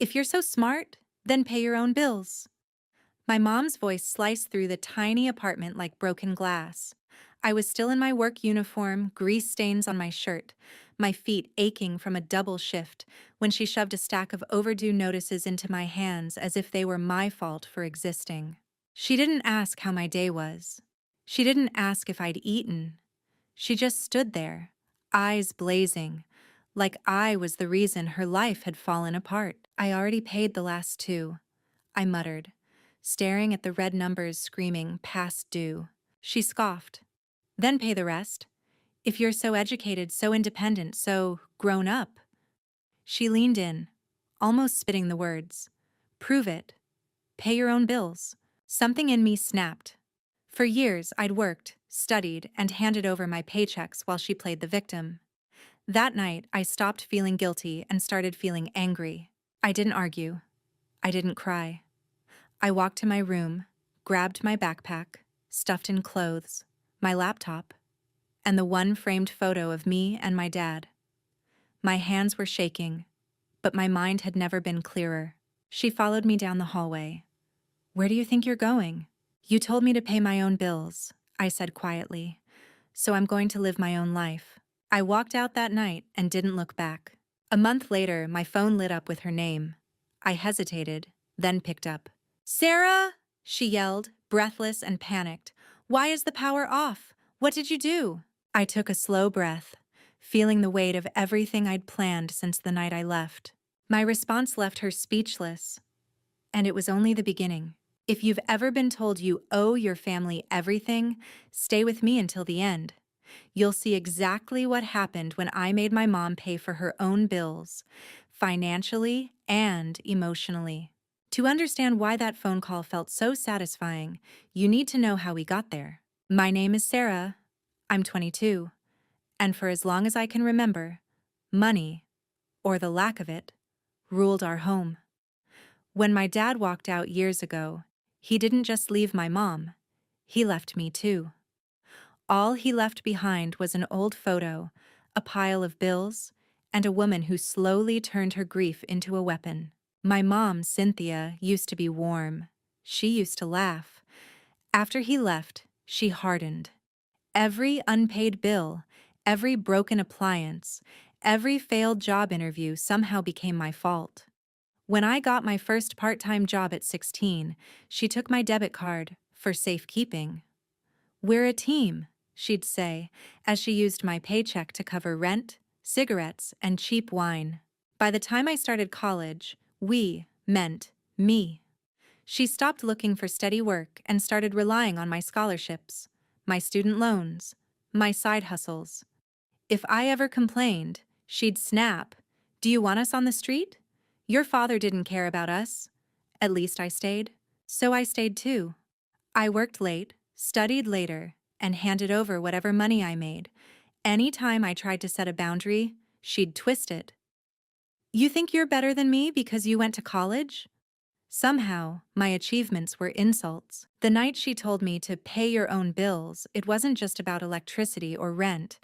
If you're so smart, then pay your own bills. My mom's voice sliced through the tiny apartment like broken glass. I was still in my work uniform, grease stains on my shirt, my feet aching from a double shift, when she shoved a stack of overdue notices into my hands as if they were my fault for existing. She didn't ask how my day was. She didn't ask if I'd eaten. She just stood there, eyes blazing, like I was the reason her life had fallen apart. I already paid the last two, I muttered, staring at the red numbers screaming past due. She scoffed. Then pay the rest. If you're so educated, so independent, so grown up. She leaned in, almost spitting the words. Prove it. Pay your own bills. Something in me snapped. For years, I'd worked, studied, and handed over my paychecks while she played the victim. That night, I stopped feeling guilty and started feeling angry. I didn't argue. I didn't cry. I walked to my room, grabbed my backpack, stuffed in clothes, my laptop, and the one framed photo of me and my dad. My hands were shaking, but my mind had never been clearer. She followed me down the hallway. Where do you think you're going? You told me to pay my own bills, I said quietly, so I'm going to live my own life. I walked out that night and didn't look back. A month later, my phone lit up with her name. I hesitated, then picked up. Sarah! She yelled, breathless and panicked. Why is the power off? What did you do? I took a slow breath, feeling the weight of everything I'd planned since the night I left. My response left her speechless, and it was only the beginning. If you've ever been told you owe your family everything, stay with me until the end. You'll see exactly what happened when I made my mom pay for her own bills, financially and emotionally. To understand why that phone call felt so satisfying, you need to know how we got there. My name is Sarah. I'm 22. And for as long as I can remember, money, or the lack of it, ruled our home. When my dad walked out years ago, he didn't just leave my mom, he left me too. All he left behind was an old photo, a pile of bills, and a woman who slowly turned her grief into a weapon. My mom, Cynthia, used to be warm. She used to laugh. After he left, she hardened. Every unpaid bill, every broken appliance, every failed job interview somehow became my fault. When I got my first part-time job at 16, she took my debit card for safekeeping. We're a team, she'd say, as she used my paycheck to cover rent, cigarettes, and cheap wine. By the time I started college, we meant me. She stopped looking for steady work and started relying on my scholarships, my student loans, my side hustles. If I ever complained, she'd snap, "Do you want us on the street? Your father didn't care about us." At least I stayed. So I stayed too. I worked late, studied later, and handed over whatever money I made. Any time I tried to set a boundary, she'd twist it. You think you're better than me because you went to college? Somehow, my achievements were insults. The night she told me to pay your own bills, it wasn't just about electricity or rent.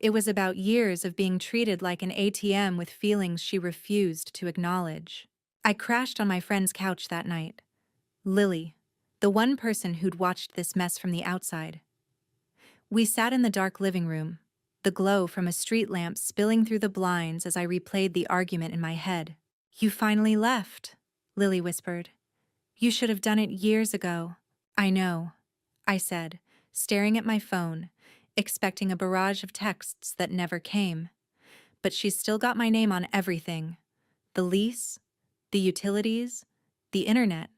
It was about years of being treated like an ATM with feelings she refused to acknowledge. I crashed on my friend's couch that night. Lily, the one person who'd watched this mess from the outside. We sat in the dark living room, the glow from a street lamp spilling through the blinds as I replayed the argument in my head. You finally left, Lily whispered. You should have done it years ago. I know, I said, staring at my phone, expecting a barrage of texts that never came. But she's still got my name on everything. The lease, the utilities, the internet.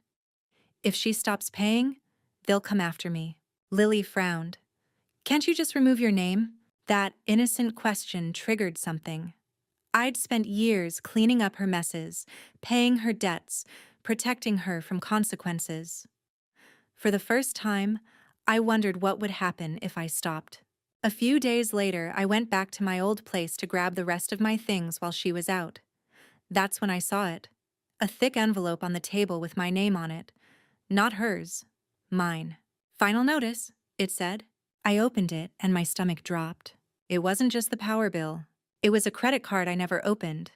If she stops paying, they'll come after me. Lily frowned. Can't you just remove your name? That innocent question triggered something. I'd spent years cleaning up her messes, paying her debts, protecting her from consequences. For the first time, I wondered what would happen if I stopped. A few days later, I went back to my old place to grab the rest of my things while she was out. That's when I saw it. A thick envelope on the table with my name on it. Not hers, mine. Final notice, it said. I opened it and my stomach dropped. It wasn't just the power bill. It was a credit card I never opened.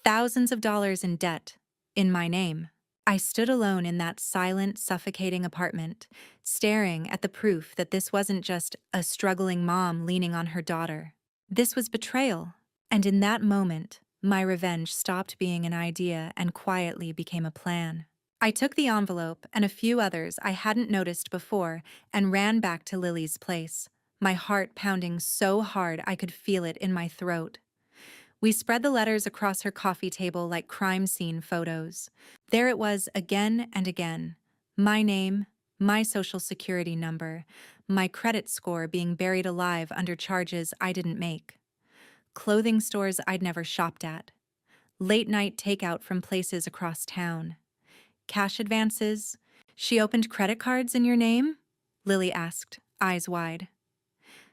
Thousands of dollars in debt, in my name. I stood alone in that silent, suffocating apartment, staring at the proof that this wasn't just a struggling mom leaning on her daughter. This was betrayal. And in that moment, my revenge stopped being an idea and quietly became a plan. I took the envelope and a few others I hadn't noticed before and ran back to Lily's place, my heart pounding so hard I could feel it in my throat. We spread the letters across her coffee table like crime scene photos. There it was again and again. My name, my social security number, my credit score being buried alive under charges I didn't make. Clothing stores I'd never shopped at. Late-night takeout from places across town. Cash advances. She opened credit cards in your name? Lily asked, eyes wide.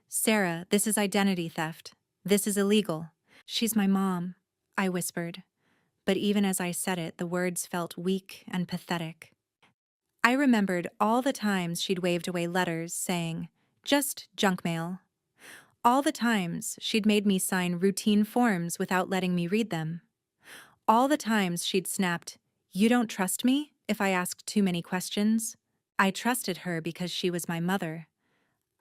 Sarah, this is identity theft. This is illegal. She's my mom, I whispered. But even as I said it, the words felt weak and pathetic. I remembered all the times she'd waved away letters saying, just junk mail. All the times she'd made me sign routine forms without letting me read them. All the times she'd snapped, "You don't trust me?" if I asked too many questions. I trusted her because she was my mother.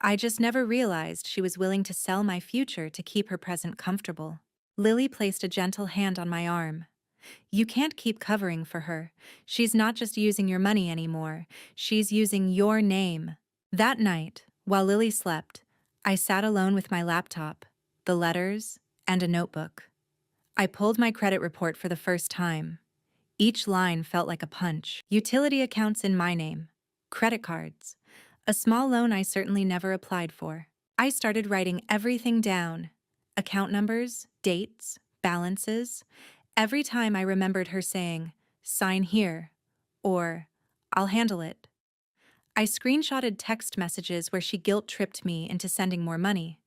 I just never realized she was willing to sell my future to keep her present comfortable. Lily placed a gentle hand on my arm. You can't keep covering for her. She's not just using your money anymore. She's using your name. That night, while Lily slept, I sat alone with my laptop, the letters, and a notebook. I pulled my credit report for the first time. Each line felt like a punch. Utility accounts in my name. Credit cards. A small loan I certainly never applied for. I started writing everything down. Account numbers, dates, balances. Every time I remembered her saying, "Sign here," or "I'll handle it." I screenshotted text messages where she guilt-tripped me into sending more money.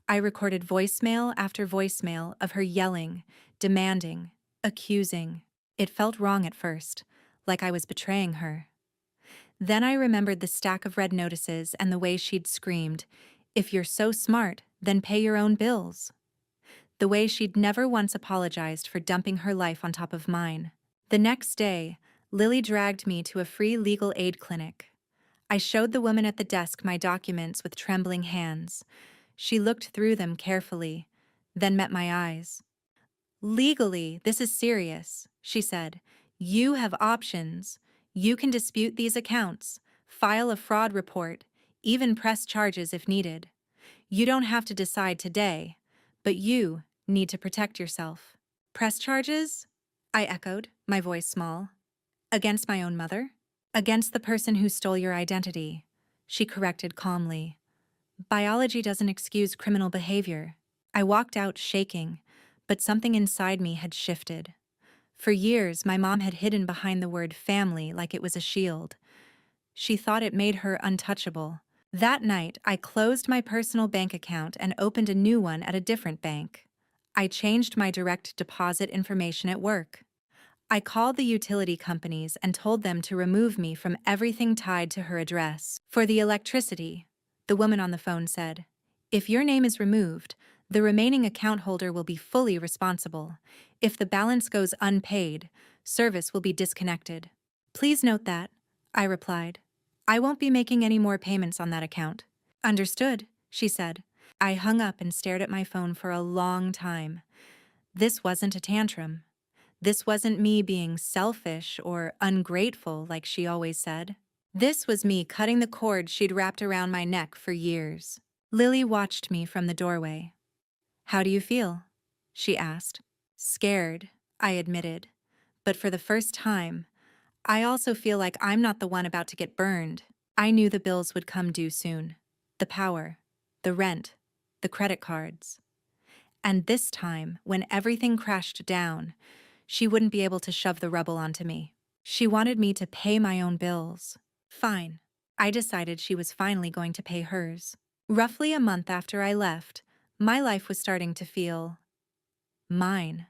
I recorded voicemail after voicemail of her yelling, demanding, accusing. It felt wrong at first, like I was betraying her. Then I remembered the stack of red notices and the way she'd screamed, "If you're so smart, then pay your own bills." The way she'd never once apologized for dumping her life on top of mine. The next day, Lily dragged me to a free legal aid clinic. I showed the woman at the desk my documents with trembling hands. She looked through them carefully, then met my eyes. "Legally, this is serious," she said. "You have options. You can dispute these accounts, file a fraud report, even press charges if needed. You don't have to decide today, but you need to protect yourself." "Press charges?" I echoed, my voice small. "Against my own mother?" "Against the person who stole your identity," she corrected calmly. "Biology doesn't excuse criminal behavior." I walked out shaking, but something inside me had shifted. For years, my mom had hidden behind the word family like it was a shield. She thought it made her untouchable. That night, I closed my personal bank account and opened a new one at a different bank. I changed my direct deposit information at work. I called the utility companies and told them to remove me from everything tied to her address. For the electricity, the woman on the phone said, "If your name is removed, the remaining account holder will be fully responsible. If the balance goes unpaid, service will be disconnected." "Please note that," I replied. "I won't be making any more payments on that account." "Understood," she said. I hung up and stared at my phone for a long time. This wasn't a tantrum. This wasn't me being selfish or ungrateful like she always said. This was me cutting the cord she'd wrapped around my neck for years. Lily watched me from the doorway. "How do you feel?" she asked. "Scared," I admitted. But for the first time, I also feel like I'm not the one about to get burned. I knew the bills would come due soon. The power, the rent, the credit cards. And this time, when everything crashed down, she wouldn't be able to shove the rubble onto me. She wanted me to pay my own bills. Fine. I decided she was finally going to pay hers. Roughly a month after I left, my life was starting to feel mine.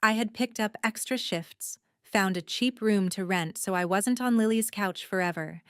I had picked up extra shifts, found a cheap room to rent so I wasn't on Lily's couch forever,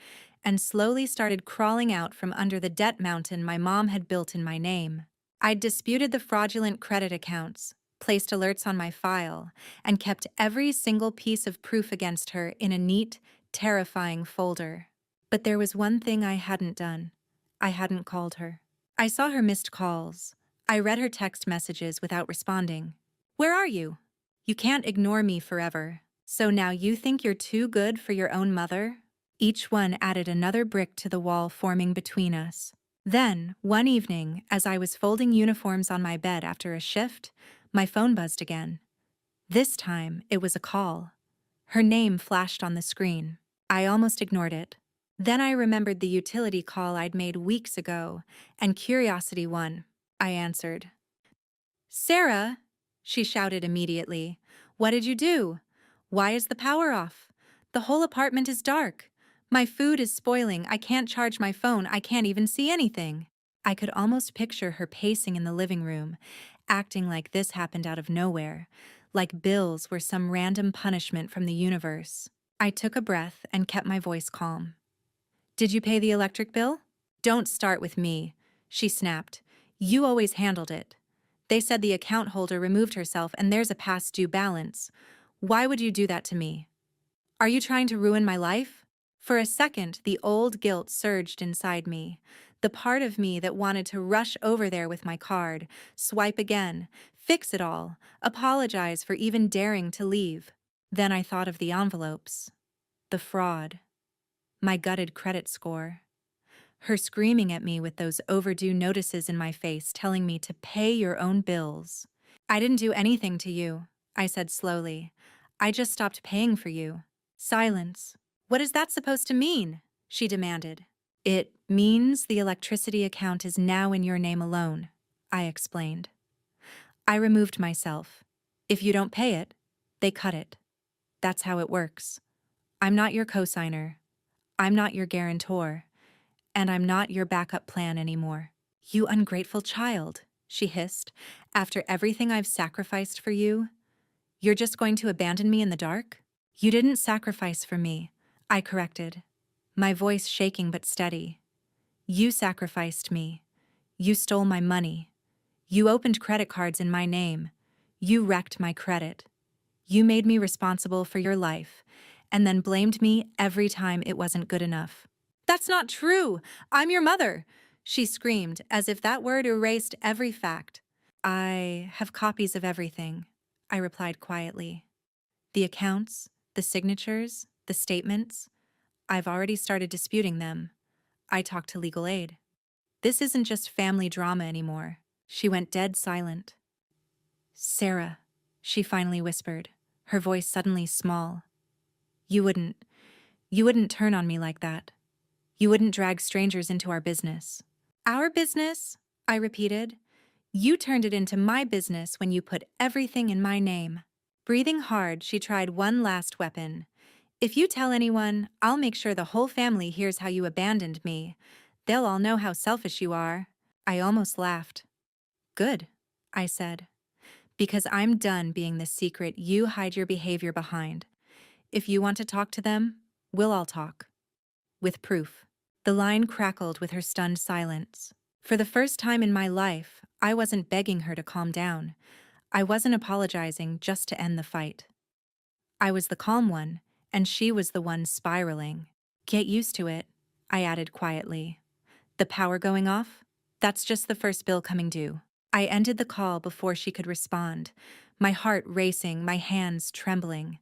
and slowly started crawling out from under the debt mountain my mom had built in my name. I'd disputed the fraudulent credit accounts, placed alerts on my file, and kept every single piece of proof against her in a neat, terrifying folder. But there was one thing I hadn't done. I hadn't called her. I saw her missed calls. I read her text messages without responding. "Where are you? You can't ignore me forever. So now you think you're too good for your own mother?" Each one added another brick to the wall forming between us. Then, one evening, as I was folding uniforms on my bed after a shift, my phone buzzed again. This time, it was a call. Her name flashed on the screen. I almost ignored it. Then I remembered the utility call I'd made weeks ago, and curiosity won. I answered. "Sarah," she shouted immediately. "What did you do? Why is the power off? The whole apartment is dark. My food is spoiling. I can't charge my phone. I can't even see anything." I could almost picture her pacing in the living room, acting like this happened out of nowhere, like bills were some random punishment from the universe. I took a breath and kept my voice calm. "Did you pay the electric bill?" "Don't start with me," she snapped. "You always handled it. They said the account holder removed herself and there's a past due balance. Why would you do that to me? Are you trying to ruin my life?" For a second, the old guilt surged inside me, the part of me that wanted to rush over there with my card, swipe again, fix it all, apologize for even daring to leave. Then I thought of the envelopes, the fraud, my gutted credit score. Her screaming at me with those overdue notices in my face telling me to pay your own bills. "I didn't do anything to you," I said slowly. "I just stopped paying for you." Silence. "What is that supposed to mean?" she demanded. "It means the electricity account is now in your name alone," I explained. I removed myself. "If you don't pay it, they cut it. That's how it works. I'm not your cosigner. I'm not your guarantor. And I'm not your backup plan anymore." "You ungrateful child," she hissed. "After everything I've sacrificed for you, you're just going to abandon me in the dark?" "You didn't sacrifice for me," I corrected, my voice shaking but steady. "You sacrificed me. You stole my money. You opened credit cards in my name. You wrecked my credit. You made me responsible for your life, and then blamed me every time it wasn't good enough." "That's not true! I'm your mother!" she screamed, as if that word erased every fact. "I have copies of everything," I replied quietly. "The accounts, the signatures, the statements. I've already started disputing them. I talked to legal aid. This isn't just family drama anymore." She went dead silent. "Sarah," she finally whispered, her voice suddenly small. You wouldn't turn on me like that. You wouldn't drag strangers into our business." "Our business?" I repeated. "You turned it into my business when you put everything in my name." Breathing hard, she tried one last weapon. "If you tell anyone, I'll make sure the whole family hears how you abandoned me. They'll all know how selfish you are." I almost laughed. "Good," I said, "because I'm done being the secret you hide your behavior behind. If you want to talk to them, we'll all talk. With proof." The line crackled with her stunned silence. For the first time in my life, I wasn't begging her to calm down. I wasn't apologizing just to end the fight. I was the calm one, and she was the one spiraling. "Get used to it," I added quietly. "The power going off? That's just the first bill coming due." I ended the call before she could respond, my heart racing, my hands trembling.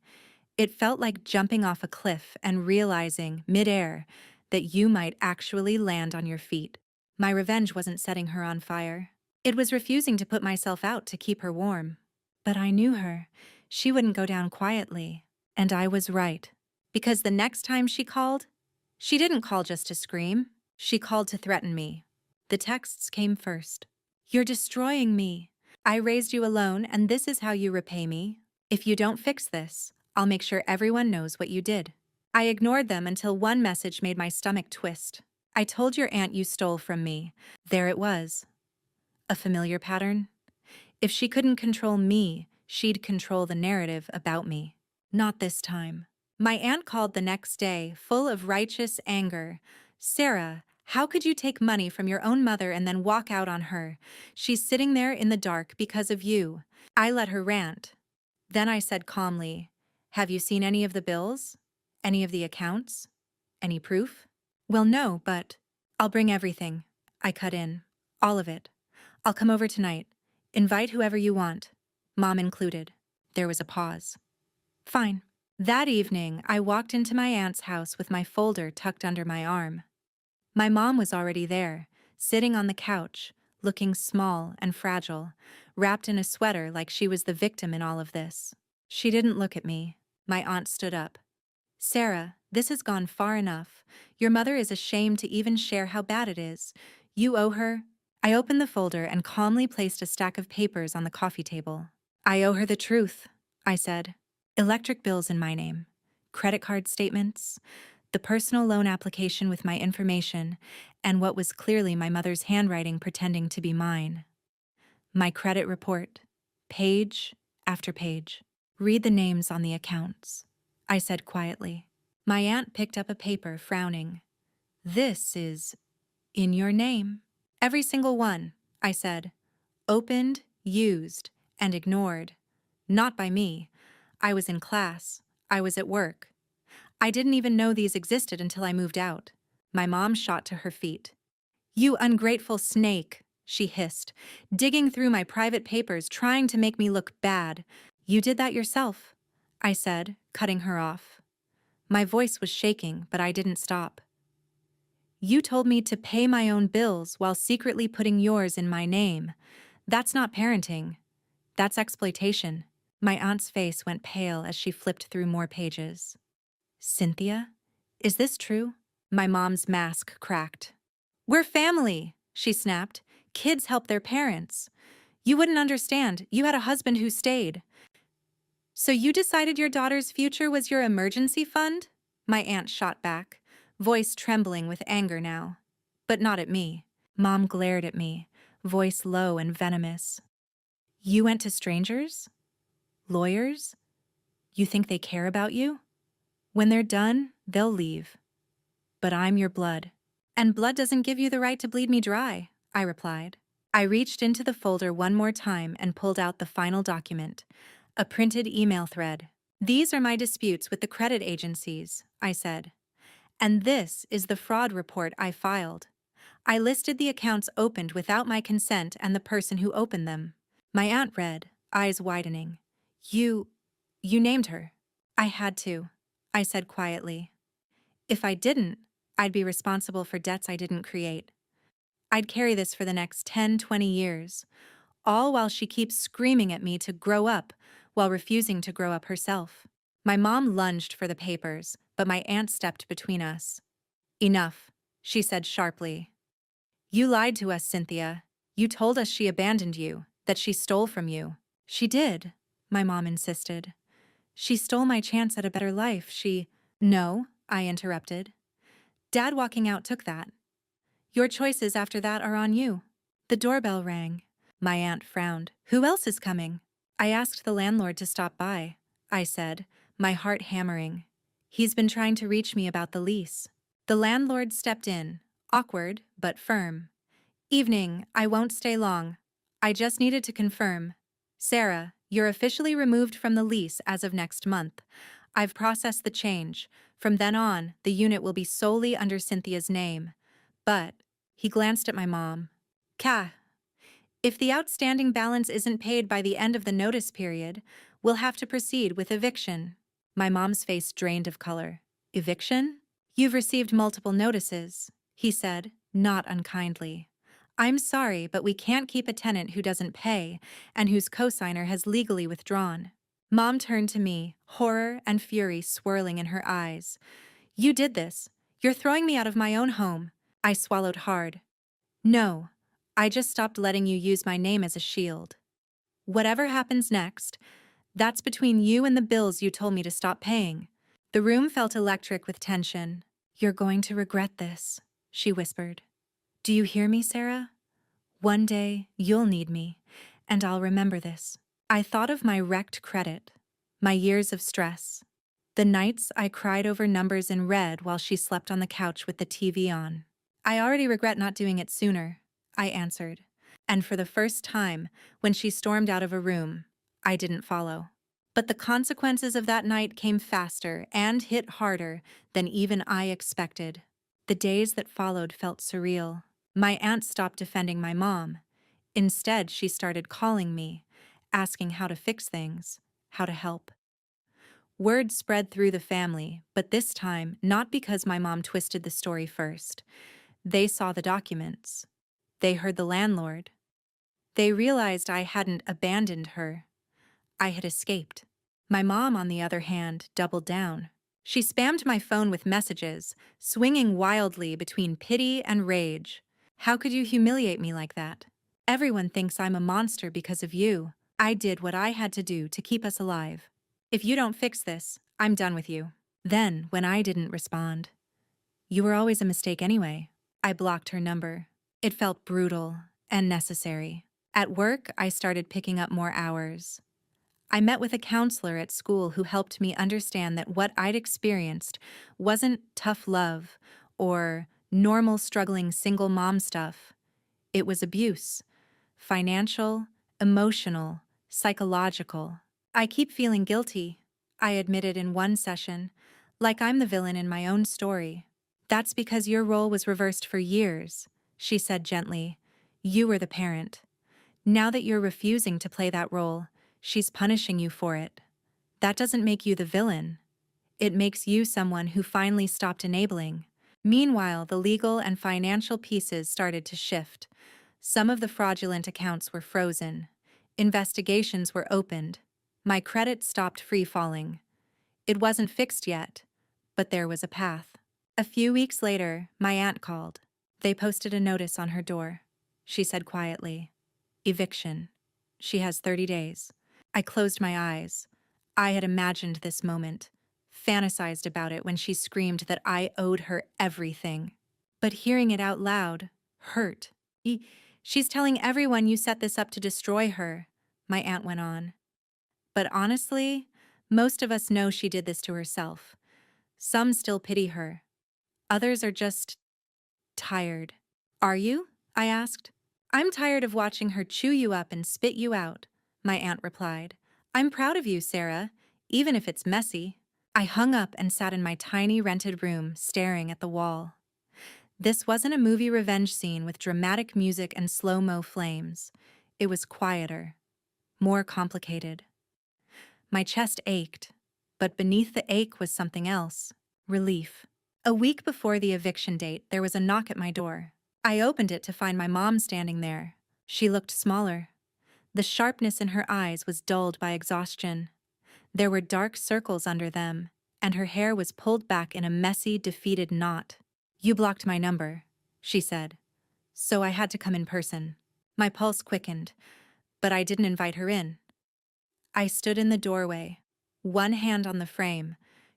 It felt like jumping off a cliff and realizing, midair, that you might actually land on your feet. My revenge wasn't setting her on fire. It was refusing to put myself out to keep her warm. But I knew her. She wouldn't go down quietly. And I was right. Because the next time she didn't call just to scream. She called to threaten me. The texts came first. "You're destroying me. I raised you alone, and this is how you repay me. If you don't fix this, I'll make sure everyone knows what you did." I ignored them until one message made my stomach twist. "I told your aunt you stole from me." There it was. A familiar pattern. If she couldn't control me, she'd control the narrative about me. Not this time. My aunt called the next day, full of righteous anger. "Sarah, how could you take money from your own mother and then walk out on her? She's sitting there in the dark because of you. I let her rant. Then I said calmly, "Have you seen any of the bills? Any of the accounts? Any proof?" "Well, no, but—" "I'll bring everything," I cut in. "All of it. I'll come over tonight. Invite whoever you want. Mom included." There was a pause. "Fine." That evening, I walked into my aunt's house with my folder tucked under my arm. My mom was already there, sitting on the couch, looking small and fragile, wrapped in a sweater like she was the victim in all of this. She didn't look at me. My aunt stood up. "Sarah, this has gone far enough. Your mother is ashamed to even share how bad it is. You owe her—" I opened the folder and calmly placed a stack of papers on the coffee table. "I owe her the truth," I said. "Electric bills in my name, credit card statements, the personal loan application with my information, and what was clearly my mother's handwriting pretending to be mine. My credit report, page after page. Read the names on the accounts," I said quietly. My aunt picked up a paper, frowning. "This is in your name." "Every single one," I said. "Opened, used, and ignored. Not by me. I was in class. I was at work. I didn't even know these existed until I moved out." My mom shot to her feet. "You ungrateful snake," she hissed, "digging through my private papers trying to make me look bad. You did that yourself," I said, cutting her off. My voice was shaking, but I didn't stop. "You told me to pay my own bills while secretly putting yours in my name. That's not parenting. That's exploitation." My aunt's face went pale as she flipped through more pages. "Cynthia, is this true?" My mom's mask cracked. "We're family," she snapped. "Kids help their parents. You wouldn't understand. You had a husband who stayed." "So you decided your daughter's future was your emergency fund?" My aunt shot back, voice trembling with anger now. But not at me. Mom glared at me, voice low and venomous. "You went to strangers? Lawyers? You think they care about you? When they're done, they'll leave. But I'm your blood. And blood doesn't give you the right to bleed me dry," I replied. I reached into the folder one more time and pulled out the final document, a printed email thread. "These are my disputes with the credit agencies," I said. "And this is the fraud report I filed. I listed the accounts opened without my consent and the person who opened them." My aunt read, eyes widening. You named her." "I had to," I said quietly. "If I didn't, I'd be responsible for debts I didn't create. I'd carry this for the next 10, 20 years, all while she keeps screaming at me to grow up while refusing to grow up herself." My mom lunged for the papers, but my aunt stepped between us. "Enough," she said sharply. "You lied to us, Cynthia. You told us she abandoned you, that she stole from you." "She did," my mom insisted. "She stole my chance at a better life. "No," I interrupted. "Dad walking out took that. Your choices after that are on you." The doorbell rang. My aunt frowned. "Who else is coming?" "I asked the landlord to stop by," I said, my heart hammering. "He's been trying to reach me about the lease." The landlord stepped in, awkward but firm. "Evening, I won't stay long. I just needed to confirm. Sarah, you're officially removed from the lease as of next month. I've processed the change. From then on, the unit will be solely under Cynthia's name. But," he glanced at my mom, "if the outstanding balance isn't paid by the end of the notice period, we'll have to proceed with eviction." My mom's face drained of color. "Eviction?" "You've received multiple notices," he said, not unkindly. "I'm sorry, but we can't keep a tenant who doesn't pay and whose cosigner has legally withdrawn." Mom turned to me, horror and fury swirling in her eyes. "You did this. You're throwing me out of my own home." I swallowed hard. "No, I just stopped letting you use my name as a shield. Whatever happens next, that's between you and the bills you told me to stop paying." The room felt electric with tension. "You're going to regret this," she whispered. "Do you hear me, Sarah? One day, you'll need me, and I'll remember this." I thought of my wrecked credit, my years of stress, the nights I cried over numbers in red while she slept on the couch with the TV on. "I already regret not doing it sooner," I answered. And for the first time, when she stormed out of a room, I didn't follow. But the consequences of that night came faster and hit harder than even I expected. The days that followed felt surreal. My aunt stopped defending my mom. Instead, she started calling me, asking how to fix things, how to help. Word spread through the family, but this time not because my mom twisted the story first. They saw the documents. They heard the landlord. They realized I hadn't abandoned her. I had escaped. My mom, on the other hand, doubled down. She spammed my phone with messages, swinging wildly between pity and rage. How could you humiliate me like that? Everyone thinks I'm a monster because of you. I did what I had to do to keep us alive. If you don't fix this, I'm done with you. Then, when I didn't respond, you were always a mistake anyway. I blocked her number. It felt brutal and necessary. At work, I started picking up more hours. I met with a counselor at school who helped me understand that what I'd experienced wasn't tough love or normal struggling single mom stuff. It was abuse. Financial, emotional, psychological. I keep feeling guilty, I admitted in one session, like I'm the villain in my own story. That's because your role was reversed for years, she said gently. You were the parent. Now that you're refusing to play that role, she's punishing you for it. That doesn't make you the villain. It makes you someone who finally stopped enabling. Meanwhile, the legal and financial pieces started to shift. Some of the fraudulent accounts were frozen. Investigations were opened. My credit stopped free-falling. It wasn't fixed yet, but there was a path. A few weeks later, my aunt called. They posted a notice on her door. She said quietly, "Eviction. She has 30 days." I closed my eyes. I had imagined this moment, fantasized about it when she screamed that I owed her everything. But hearing it out loud hurt. She's telling everyone you set this up to destroy her, my aunt went on. But honestly, most of us know she did this to herself. Some still pity her. Others are just tired. Are you? I asked. I'm tired of watching her chew you up and spit you out, my aunt replied. I'm proud of you, Sarah, even if it's messy. I hung up and sat in my tiny rented room, staring at the wall. This wasn't a movie revenge scene with dramatic music and slow-mo flames. It was quieter, more complicated. My chest ached, but beneath the ache was something else, relief. A week before the eviction date, there was a knock at my door. I opened it to find my mom standing there. She looked smaller. The sharpness in her eyes was dulled by exhaustion. There were dark circles under them, and her hair was pulled back in a messy, defeated knot. You blocked my number, she said, so I had to come in person. My pulse quickened, but I didn't invite her in. I stood in the doorway, one hand on the frame,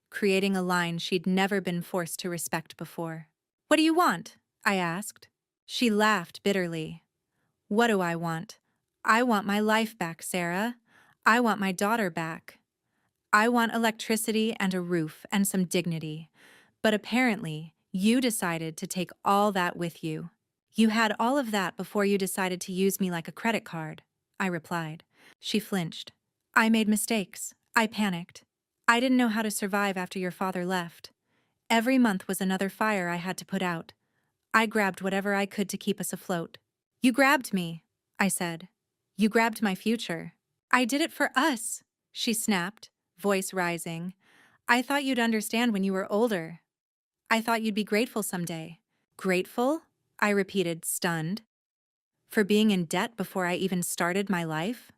creating a line she'd never been forced to respect before. What do you want? I asked. She laughed bitterly. What do I want? I want my life back, Sarah. I want my daughter back. I want electricity and a roof and some dignity. But apparently, you decided to take all that with you. You had all of that before you decided to use me like a credit card, I replied. She flinched. I made mistakes. I panicked. I didn't know how to survive after your father left. Every month was another fire I had to put out. I grabbed whatever I could to keep us afloat. You grabbed me, I said. You grabbed my future. I did it for us, she snapped, voice rising. I thought you'd understand when you were older. I thought you'd be grateful someday. Grateful? I repeated, stunned. For being in debt before I even started my life?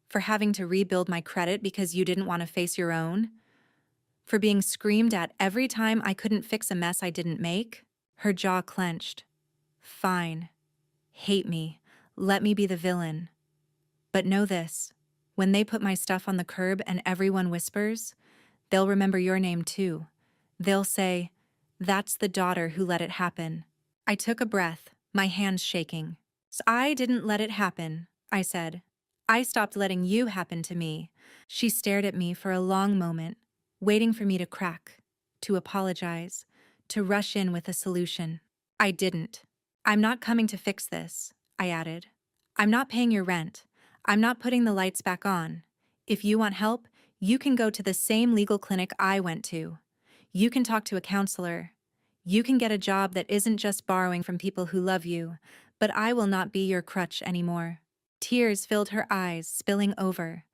For having to rebuild my credit because you didn't want to face your own? For being screamed at every time I couldn't fix a mess I didn't make? Her jaw clenched. Fine. Hate me. Let me be the villain. But know this. When they put my stuff on the curb and everyone whispers, they'll remember your name too. They'll say, that's the daughter who let it happen. I took a breath, my hands shaking. So I didn't let it happen, I said. I stopped letting you happen to me. She stared at me for a long moment, waiting for me to crack, to apologize, to rush in with a solution. I didn't. I'm not coming to fix this, I added. I'm not paying your rent. I'm not putting the lights back on. If you want help, you can go to the same legal clinic I went to. You can talk to a counselor. You can get a job that isn't just borrowing from people who love you, but I will not be your crutch anymore." Tears filled her eyes, spilling over.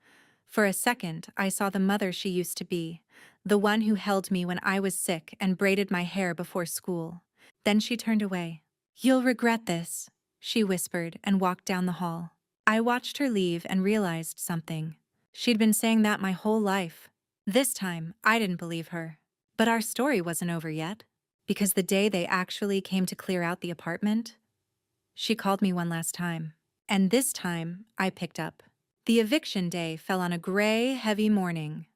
For a second, I saw the mother she used to be, the one who held me when I was sick and braided my hair before school. Then she turned away. "You'll regret this," she whispered and walked down the hall. I watched her leave and realized something. She'd been saying that my whole life. This time, I didn't believe her. But our story wasn't over yet. Because the day they actually came to clear out the apartment, she called me one last time. And this time, I picked up. The eviction day fell on a gray, heavy morning.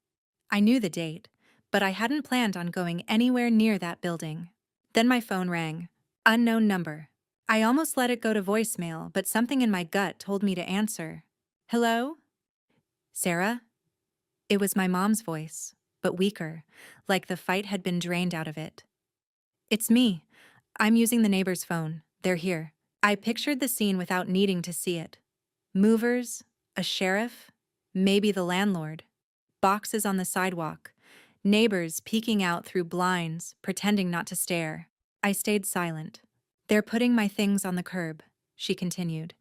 I knew the date, but I hadn't planned on going anywhere near that building. Then my phone rang. Unknown number. I almost let it go to voicemail, but something in my gut told me to answer. "Hello? Sarah?" It was my mom's voice, but weaker, like the fight had been drained out of it. "It's me. I'm using the neighbor's phone. They're here." I pictured the scene without needing to see it. Movers, a sheriff, maybe the landlord. Boxes on the sidewalk. Neighbors peeking out through blinds, pretending not to stare. I stayed silent. "They're putting my things on the curb," she continued.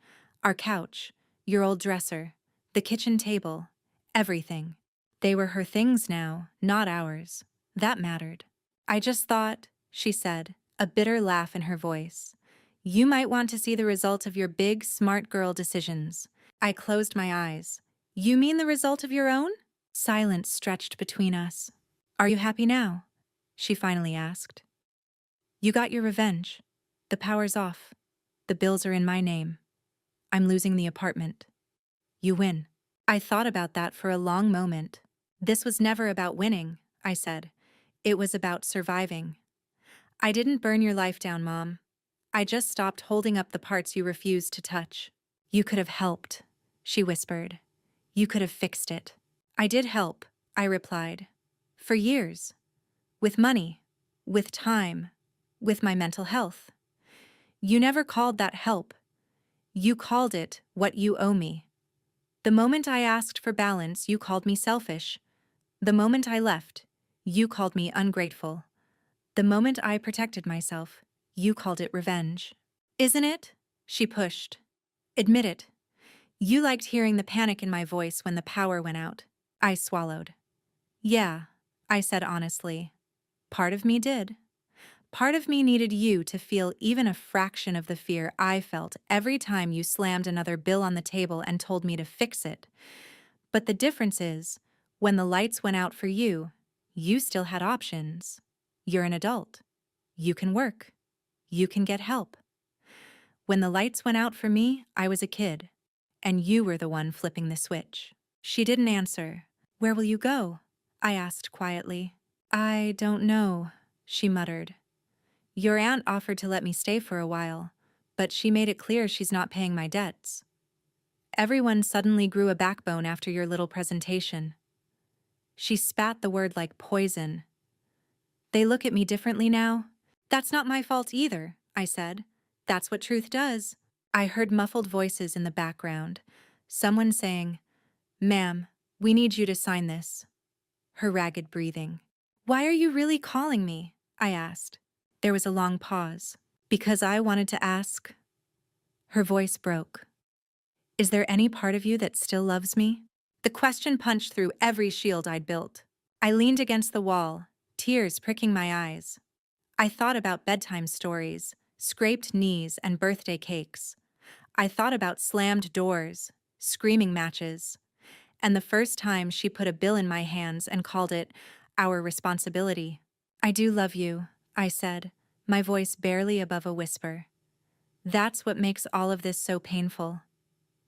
"Our couch, your old dresser, the kitchen table, everything." They were her things now, not ours. That mattered. "I just thought," she said, a bitter laugh in her voice, "you might want to see the result of your big, smart girl decisions." I closed my eyes. "You mean the result of your own?" Silence stretched between us. "Are you happy now?" she finally asked. "You got your revenge. The power's off. The bills are in my name. I'm losing the apartment. You win." I thought about that for a long moment. "This was never about winning," I said. "It was about surviving." "I didn't burn your life down, Mom. I just stopped holding up the parts you refused to touch." "You could have helped," she whispered. "You could have fixed it." "I did help," I replied. "For years. With money. With time. With my mental health. You never called that help. You called it what you owe me. The moment I asked for balance, you called me selfish. The moment I left, you called me ungrateful. The moment I protected myself, you called it revenge." "Isn't it?" she pushed. "Admit it. You liked hearing the panic in my voice when the power went out." I swallowed. "Yeah," I said honestly. "Part of me did. Part of me needed you to feel even a fraction of the fear I felt every time you slammed another bill on the table and told me to fix it. But the difference is, when the lights went out for you, you still had options. You're an adult. You can work. You can get help. When the lights went out for me, I was a kid, and you were the one flipping the switch." She didn't answer. "Where will you go?" I asked quietly. "I don't know," she muttered. "Your aunt offered to let me stay for a while, but she made it clear she's not paying my debts. Everyone suddenly grew a backbone after your little presentation." She spat the word like poison. "They look at me differently now." "That's not my fault either," I said. "That's what truth does." I heard muffled voices in the background. Someone saying, "Ma'am, we need you to sign this." Her ragged breathing. "Why are you really calling me?" I asked. There was a long pause. "Because I wanted to ask." Her voice broke. "Is there any part of you that still loves me?" The question punched through every shield I'd built. I leaned against the wall, tears pricking my eyes. I thought about bedtime stories, scraped knees, and birthday cakes. I thought about slammed doors, screaming matches, and the first time she put a bill in my hands and called it our responsibility. "I do love you," I said, my voice barely above a whisper. "That's what makes all of this so painful.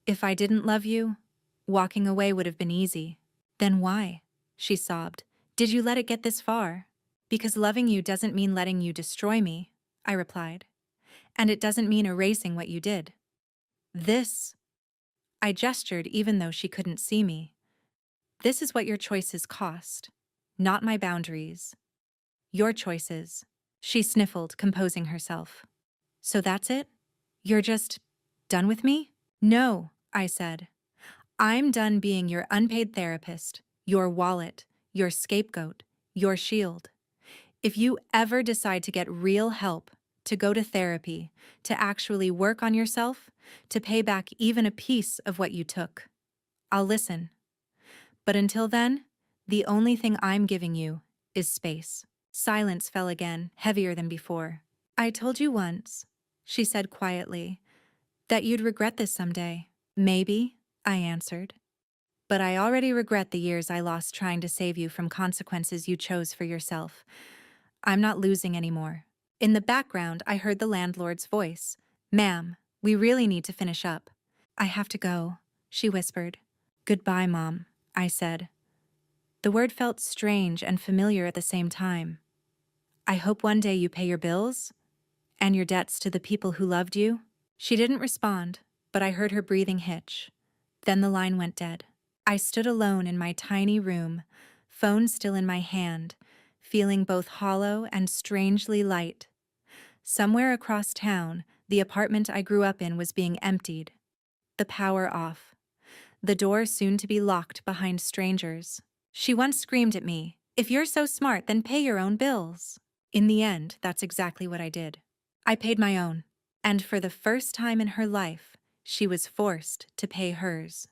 If I didn't love you, walking away would have been easy." "Then why?" she sobbed. "Did you let it get this far?" "Because loving you doesn't mean letting you destroy me," I replied. "And it doesn't mean erasing what you did. This," I gestured even though she couldn't see me, "this is what your choices cost. Not my boundaries. Your choices." She sniffled, composing herself. "So that's it? You're just done with me?" "No," I said. I'm done being your unpaid therapist, your wallet, your scapegoat, your shield. If you ever decide to get real help, to go to therapy, to actually work on yourself, to pay back even a piece of what you took, I'll listen. But until then, the only thing I'm giving you is space. Silence fell again, heavier than before. I told you once, she said quietly, that you'd regret this someday. Maybe, I answered. But I already regret the years I lost trying to save you from consequences you chose for yourself. I'm not losing anymore. In the background, I heard the landlord's voice. Ma'am, we really need to finish up. I have to go, she whispered. Goodbye, Mom, I said. The word felt strange and familiar at the same time. I hope one day you pay your bills and your debts to the people who loved you. She didn't respond, but I heard her breathing hitch. Then the line went dead. I stood alone in my tiny room, phone still in my hand, feeling both hollow and strangely light. Somewhere across town, the apartment I grew up in was being emptied. The power off. The door soon to be locked behind strangers. She once screamed at me, "If you're so smart, then pay your own bills." In the end, that's exactly what I did. I paid my own. And for the first time in her life, she was forced to pay hers.